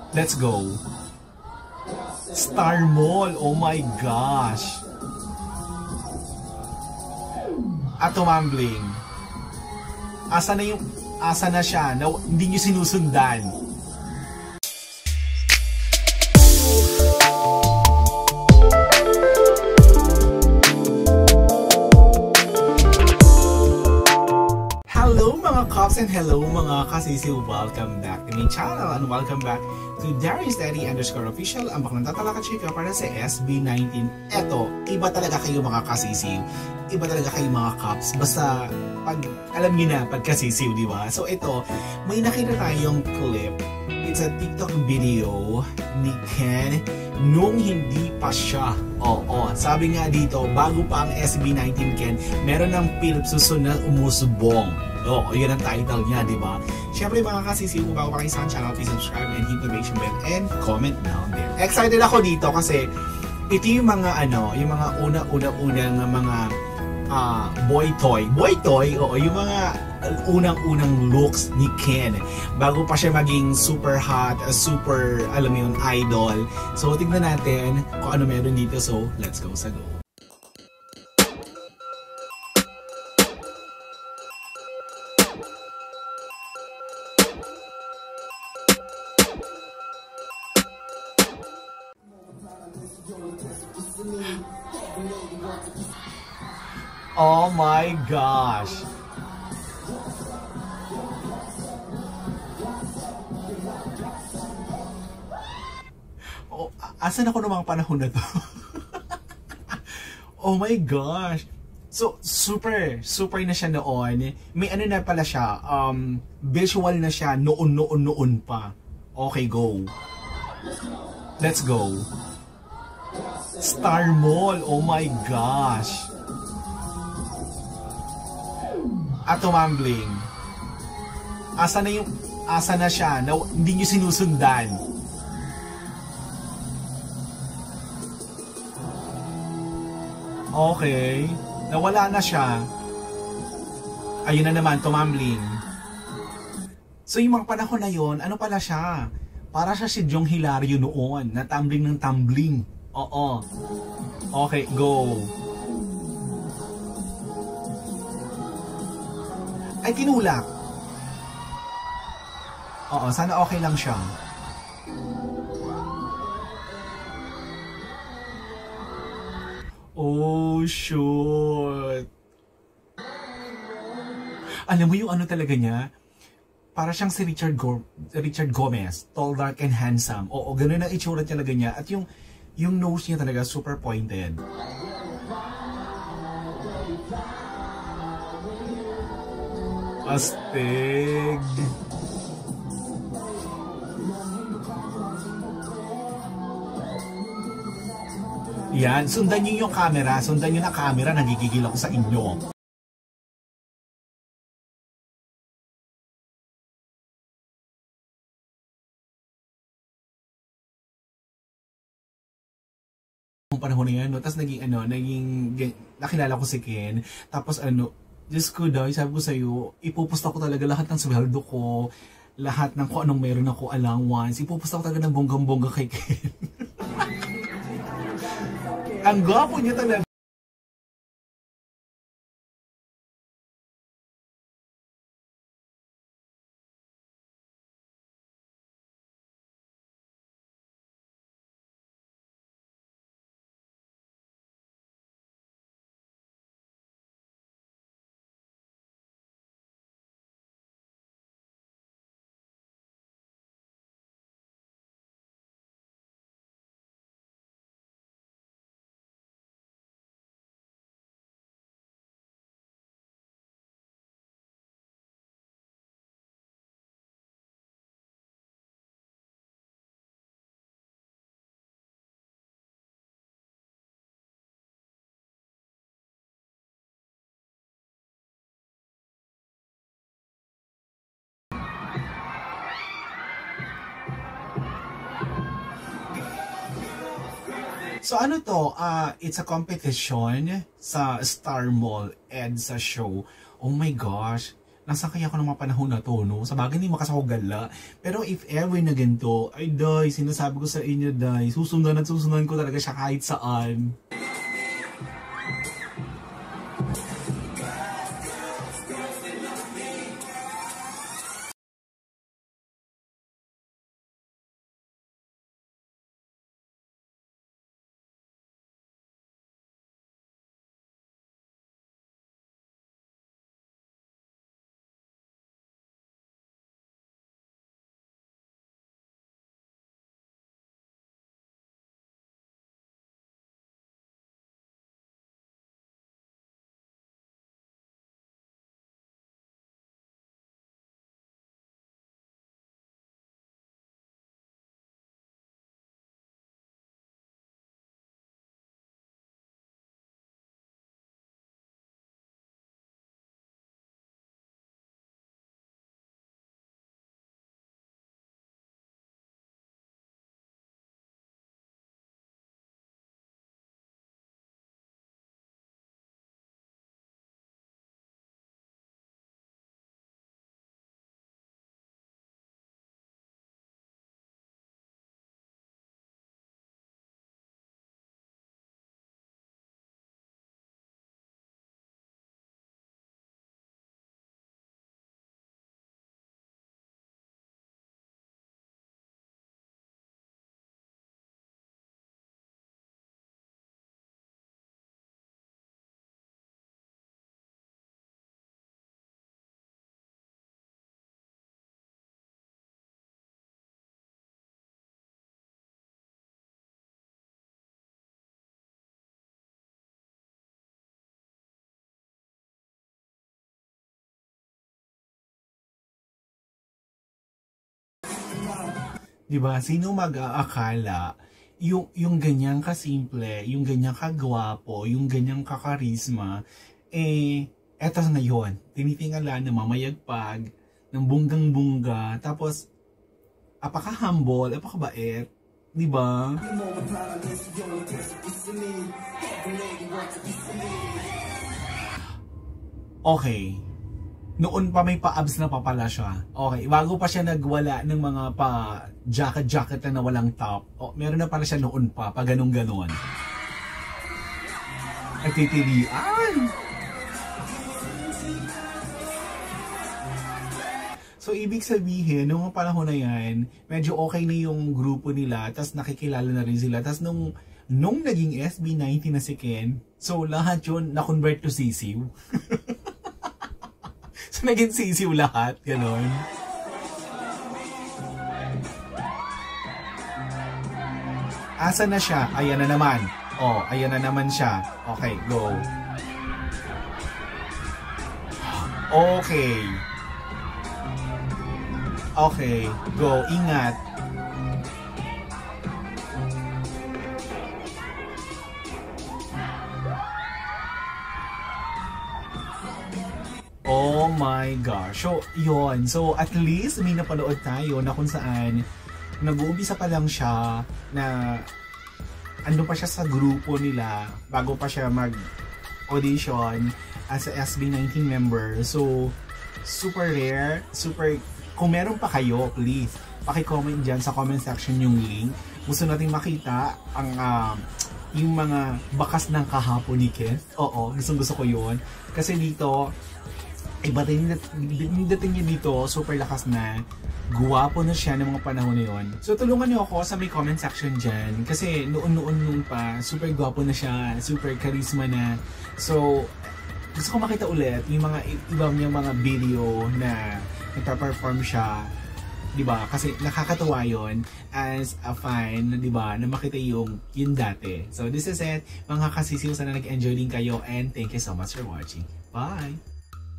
Let's go. Star Mall. Oh my gosh. At tumambling. Asa na siya? Hindi nyo sinusundan. Hello mga Cops and hello mga kasisiw. Welcome back to my channel and welcome back to DariusDaddy_official. Ang baklang tatalaka chika para sa SB19. Eto, iba talaga kayo mga kasisiw. Iba talaga kayo mga Cops. Basta pag alam niyo na pagkasisiw, di ba? So ito, may nakita tayong clip. It's a TikTok video ni Ken nung hindi pa siya. Oo, sabi nga dito, bago pa ang SB19 Ken, meron ng Philip Susun na umusubong. Oo, yun ang title niya, di ba? Siyempre mga kasisiw, kung bago pa kayo sa channel, please subscribe and hit the notification bell and comment down there. Excited ako dito kasi ito yung mga yung mga unang mga boy toy, oo, yung mga unang looks ni Ken bago pa siya maging super hot, super, alam mo yun, idol. So tingnan natin kung ano meron dito. So let's go sa go. Oh my gosh. Oh, asan ako ng mga panahon na to? Oh my gosh. So, super na siya noon. May ano na pala siya, visual na siya noon pa. Okay, go. Let's go. Star Mall. Oh my gosh. At tumambling. Asa na siya? Hindi nyo sinusundan. Okay. Nawala na siya. Ayun na naman, tumambling. So yung mga panahon na yun, ano pala siya? Para siya si Jong Hilario noon. Na tumbling ng tumbling. Oo. Okay, go. Ay, tinulak. Oo, sana okay lang siya. Oh, shoot. Alam mo yung ano talaga niya? Para siyang si Richard Gomez. Tall, dark, and handsome. Oo, ganun ang itsura talaga niya. At yung nose niya talaga super pointed. Astig. Yan, sundan niyo yung camera. Sundan niyo na camera, nagigigil ako sa inyo. Nung panahon na yan, no? Tapos nakilala ko si Ken. Tapos Diyos ko daw, sabi ko sa'yo, ipupusta ko talaga lahat ng sweldo ko, lahat ng kung anong meron ako allowance, ipupusta ko talaga ng bonggang-bongga kay Ken. Ang gwapo niya talaga. So ano to? It's a competition sa Star Mall EDSA show. Oh my gosh. nasa kaya ko ng mga panahon na to, no? Sa bagay, hindi makasakogala. Pero if ever na ganito, ay, day, sinasabi ko sa inyo, day, susundan at susundan ko talaga siya kahit saan. Diba? Sino mag-aakala yung ganyang kasimple, yung ganyang kagwapo, yung ganyang kakarisma, eto na yun. Tinitingala na mamayagpag, ng bunggang-bungga, tapos, apaka-humble, apaka-bait, diba? Okay. Noon pa may pa-abs na pa pala siya. Okay, bago pa siya nagwala ng mga pa-jacket na walang top. Oh, meron na pala siya noon pa ganun-ganon. Nagtitilian! So, ibig sabihin, nung panahon na yan, medyo okay na yung grupo nila, tas nakikilala na rin sila. Tas nung naging SB19 na si Ken, so lahat yun na-convert to sisiw. So, naging sisiw lahat, gano'n. Asa na siya? Ayan na naman. Oh, ayan na naman siya. Okay, go. Okay. Okay, go. Ingat. Oh my gosh. So, yun. So, at least may napanood tayo na kung saan nag-uumpisa pa lang siya na ano pa siya sa grupo nila bago pa siya mag-audition as a SB19 member. So, super rare. Super, kung meron pa kayo, please, paki-comment dyan sa comment section yung link. Gusto natin makita ang yung mga bakas ng kahapon ni Ken. Oo, gusto ko yun. Kasi dito, iba din dating niya dito, super lakas na, guwapo na siya ng mga panahon na yun. So tulungan niyo ako sa may comment section dyan, kasi noon pa, super guwapo na siya, super charisma na. So, gusto ko makita ulit yung mga ibang niyang mga video na nagpa-perform siya, diba? Kasi nakakatuwa yun as a fan, diba? Na makita yung dati. So this is it, mga kasisiw, sana nag-enjoy din kayo, and thank you so much for watching. Bye!